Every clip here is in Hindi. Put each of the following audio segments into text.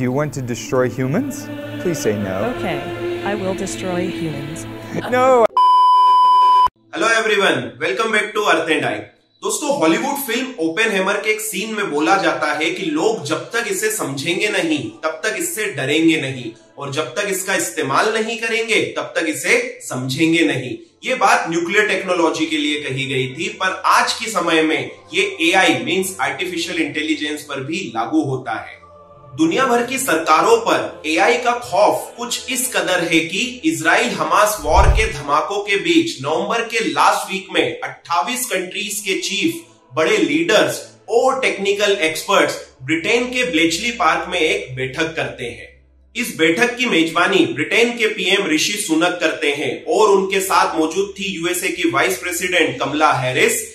Do you want to destroy humans? Please say no. Okay, I will destroy humans. No! Hello everyone, welcome back to earth and I. दोस्तों, हॉलीवुड फिल्म ओपेनहेमर के एक सीन में बोला जाता है कि लोग जब तक इसे समझेंगे नहीं तब तक इससे डरेंगे नहीं, और जब तक इसका इस्तेमाल नहीं करेंगे तब तक इसे समझेंगे नहीं। ये बात न्यूक्लियर टेक्नोलॉजी के लिए कही गई थी, पर आज के समय में ये एआई मींस आर्टिफिशियल इंटेलिजेंस पर भी लागू होता है। दुनिया भर की सरकारों पर एआई का खौफ कुछ इस कदर है कि इजराइल हमास वॉर के धमाकों के बीच नवंबर के लास्ट वीक में 28 कंट्रीज के चीफ, बड़े लीडर्स और टेक्निकल एक्सपर्ट्स ब्रिटेन के ब्लेचली पार्क में एक बैठक करते हैं। इस बैठक की मेजबानी ब्रिटेन के पीएम ऋषि सुनक करते हैं और उनके साथ मौजूद थी यूएसए की vice president Kamala Harris,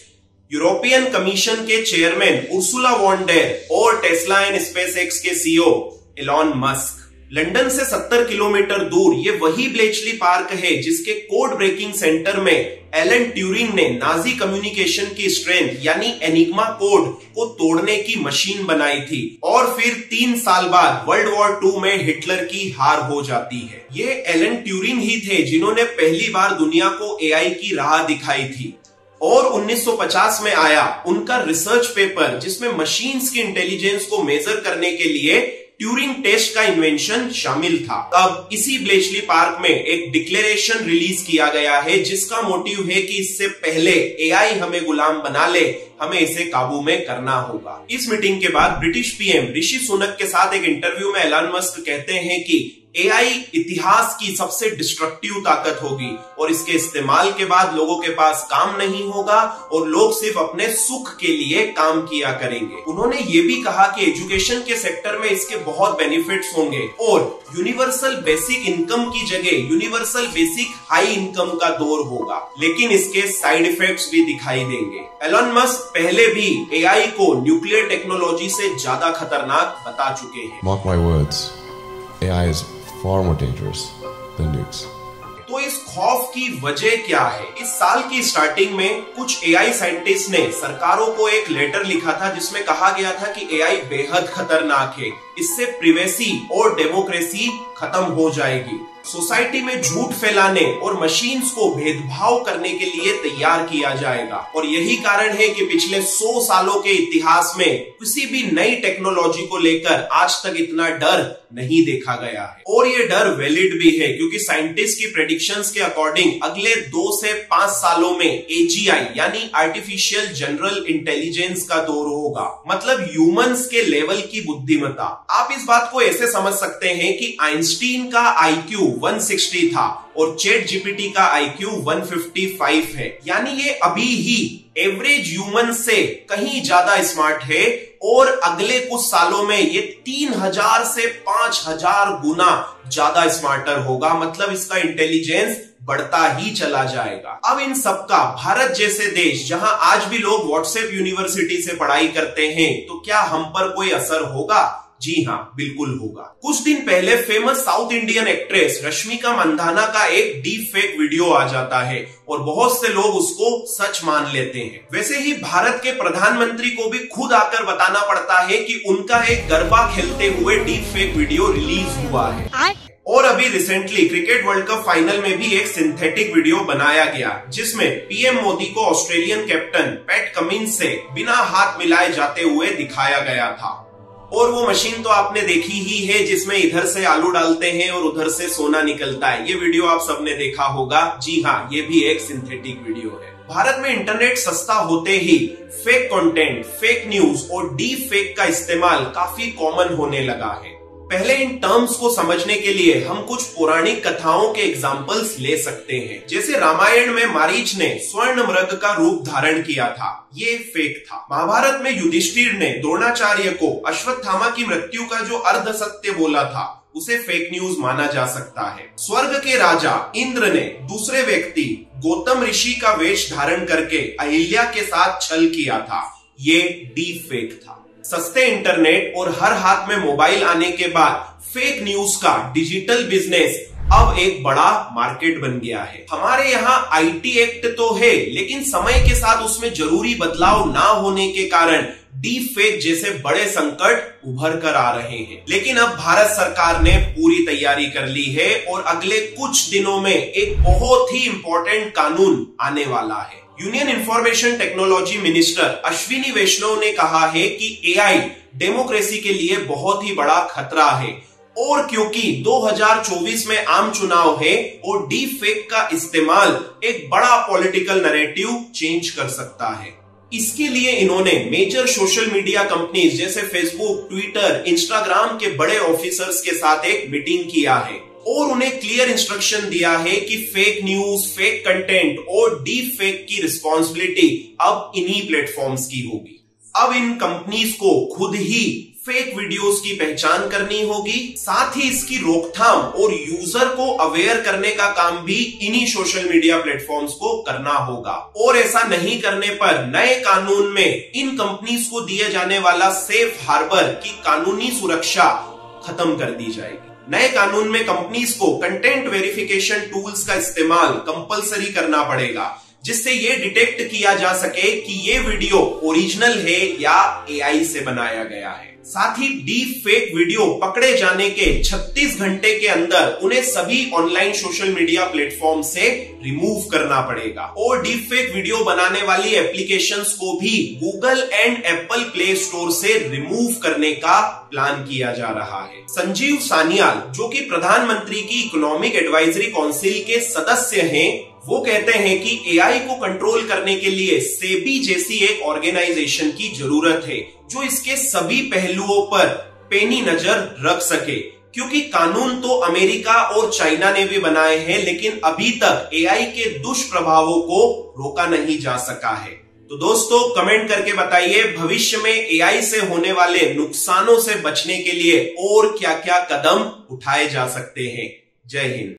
European commission के चेयरमैन उर्सुला वॉन डेर और टेस्ला एंड स्पेसएक्स के सीईओ एलॉन मस्क। लंदन से 70 किलोमीटर दूर ये वही ब्लेचली पार्क है जिसके कोड ब्रेकिंग सेंटर में एलन ट्यूरिंग ने नाजी कम्युनिकेशन की स्ट्रेंथ यानी एनिग्मा कोड को तोड़ने की मशीन बनाई थी, और फिर 3 साल बाद वर्ल्ड वॉर 2 में हिटलर की हार हो जाती है। ये एलन ट्यूरिंग ही थे जिन्होंने पहली बार दुनिया को एआई की राह दिखाई थी, और 1950 में आया उनका रिसर्च पेपर जिसमें मशीन्स की इंटेलिजेंस को मेजर करने के लिए ट्यूरिंग टेस्ट का इन्वेंशन शामिल था। अब इसी ब्लेचली पार्क में एक डिक्लेरेशन रिलीज किया गया है जिसका मोटिव है कि इससे पहले एआई हमें गुलाम बना ले, हमें इसे काबू में करना होगा। इस मीटिंग के बाद ब्रिटिश पीएम ऋषि सुनक के साथ एक इंटरव्यू में एलन मस्क कहते हैं कि एआई इतिहास की सबसे डिस्ट्रक्टिव ताकत होगी और इसके इस्तेमाल के बाद लोगों के पास काम नहीं होगा और लोग सिर्फ अपने सुख के लिए काम किया करेंगे। उन्होंने ये भी कहा कि एजुकेशन के सेक्टर में इसके बहुत बेनिफिट्स होंगे और यूनिवर्सल बेसिक इनकम की जगह यूनिवर्सल बेसिक हाई इनकम का दौर होगा, लेकिन इसके साइड इफेक्ट्स भी दिखाई देंगे। एलन मस्क पहले भी एआई को न्यूक्लियर टेक्नोलॉजी से ज्यादा खतरनाक बता चुके हैं। Mark my words, AI is far more dangerous than nukes. तो इस खौफ की वजह क्या है? इस साल की स्टार्टिंग में कुछ एआई साइंटिस्ट ने सरकारों को एक लेटर लिखा था जिसमें कहा गया था कि एआई बेहद खतरनाक है, इससे प्रिवेसी और डेमोक्रेसी खत्म हो जाएगी, सोसाइटी में झूठ फैलाने और मशीन्स को भेदभाव करने के लिए तैयार किया जाएगा। और यही कारण है कि पिछले 100 सालों के इतिहास में किसी भी नई टेक्नोलॉजी को लेकर आज तक इतना डर नहीं देखा गया है, और ये डर वैलिड भी है क्योंकि साइंटिस्ट की प्रेडिक्शंस के अकॉर्डिंग अगले 2 से 5 सालों में एजीआई यानी आर्टिफिशियल जनरल इंटेलिजेंस का दौर होगा, मतलब ह्यूमंस के लेवल की बुद्धिमत्ता। आप इस बात को ऐसे समझ सकते हैं कि आइंस्टीन का आईक्यू 160 था और चैट जीपीटी का आईक्यू 155 है, यानी ये अभी ही एवरेज ह्यूमन से कहीं ज्यादा स्मार्ट है, और अगले कुछ सालों में ये 3000 से 5000 गुना ज्यादा स्मार्टर होगा, मतलब इसका इंटेलिजेंस बढ़ता ही चला जाएगा। अब इन सबका भारत जैसे देश जहां आज भी लोग व्हाट्सएप यूनिवर्सिटी से पढ़ाई करते हैं, तो क्या हम पर कोई असर होगा? जी हाँ, बिल्कुल होगा। कुछ दिन पहले famous South Indian actress Rashmika Mandanna का एक डीप फेक वीडियो आ जाता है और बहुत से लोग उसको सच मान लेते हैं। वैसे ही भारत के प्रधानमंत्री को भी खुद आकर बताना पड़ता है कि उनका एक गरबा खेलते हुए डीप फेक वीडियो रिलीज हुआ है। और अभी recently cricket world cup final में भी एक सिंथेटिक वीडियो बनाया गया जिसमें पीएम मोदी को ऑस्ट्रेलियन कैप्टन पैट कमिंस से बिना हाथ मिलाए जाते हुए दिखाया गया था। और वो मशीन तो आपने देखी ही है जिसमें इधर से आलू डालते हैं और उधर से सोना निकलता है। ये वीडियो आप सबने देखा होगा। जी हाँ, ये भी एक सिंथेटिक वीडियो है। भारत में इंटरनेट सस्ता होते ही फेक कंटेंट, फेक न्यूज और डीप फेक का इस्तेमाल काफी कॉमन होने लगा है। पहले इन टर्म्स को समझने के लिए हम कुछ पौराणिक कथाओं के एग्जाम्पल्स ले सकते हैं। जैसे रामायण में मारीच ने स्वर्ण मृग का रूप धारण किया था, ये फेक था। महाभारत में युधिष्ठिर ने द्रोणाचार्य को अश्वत्थामा की मृत्यु का जो अर्ध सत्य बोला था उसे फेक न्यूज माना जा सकता है। स्वर्ग के राजा इंद्र ने दूसरे व्यक्ति गौतम ऋषि का वेश धारण करके अहिल्या के साथ छल किया था, ये डीप फेक था। सस्ते इंटरनेट और हर हाथ में मोबाइल आने के बाद फेक न्यूज का डिजिटल बिजनेस अब एक बड़ा मार्केट बन गया है। हमारे यहाँ आईटी एक्ट तो है, लेकिन समय के साथ उसमें जरूरी बदलाव ना होने के कारण डीप फेक जैसे बड़े संकट उभर कर आ रहे हैं। लेकिन अब भारत सरकार ने पूरी तैयारी कर ली है और अगले कुछ दिनों में एक बहुत ही इंपॉर्टेंट कानून आने वाला है। Union information technology minister Ashwini Vaishnaw ने कहा है कि एआई डेमोक्रेसी के लिए बहुत ही बड़ा खतरा है, और क्योंकि 2024 में आम चुनाव है और डीप फेक का इस्तेमाल एक बड़ा पॉलिटिकल नैरेटिव चेंज कर सकता है। इसके लिए इन्होंने मेजर सोशल मीडिया कंपनीज जैसे फेसबुक, ट्विटर, इंस्टाग्राम के बड़े ऑफिसर्स के साथ एक मीटिंग किया है और उन्हें क्लियर इंस्ट्रक्शन दिया है कि फेक न्यूज, फेक कंटेंट और डीप फेक की रिस्पॉन्सिबिलिटी अब इन्हीं प्लेटफॉर्म्स की होगी। अब इन कंपनीज को खुद ही फेक वीडियोस की पहचान करनी होगी, साथ ही इसकी रोकथाम और यूजर को अवेयर करने का काम भी इन्हीं सोशल मीडिया प्लेटफॉर्म्स को करना होगा। और ऐसा नहीं करने पर नए कानून में इन कंपनीज को दिए जाने वाला सेफ हार्बर की कानूनी सुरक्षा खत्म कर दी जाएगी। नए कानून में कंपनीज को कंटेंट वेरिफिकेशन टूल्स का इस्तेमाल कंपलसरी करना पड़ेगा, जिससे ये डिटेक्ट किया जा सके कि ये वीडियो ओरिजिनल है या एआई से बनाया गया है। साथ ही डीप फेक वीडियो पकड़े जाने के 36 घंटे के अंदर उन्हें सभी ऑनलाइन सोशल मीडिया प्लेटफॉर्म से रिमूव करना पड़ेगा। और डीप फेक वीडियो बनाने वाली एप्लीकेशंस को भी Google and Apple play store से रिमूव करने का प्लान किया जा रहा है। संजीव सान्याल, जो कि प्रधानमंत्री की इकोनॉमिक एडवाइजरी काउंसिल के सदस्य हैं, वो कहते हैं कि एआई को कंट्रोल करने के लिए सेबी जैसी एक ऑर्गेनाइजेशन की जरूरत है जो इसके सभी पहलुओं पर पैनी नजर रख सके, क्योंकि कानून तो अमेरिका और चाइना ने भी बनाए हैं, लेकिन अभी तक एआई के दुष्प्रभावों को रोका नहीं जा सका है। तो दोस्तों, कमेंट करके बताइए भविष्य में एआई से होने वाले नुकसानों से बचने के लिए और क्या क्या कदम उठाए जा सकते हैं। जय हिंद।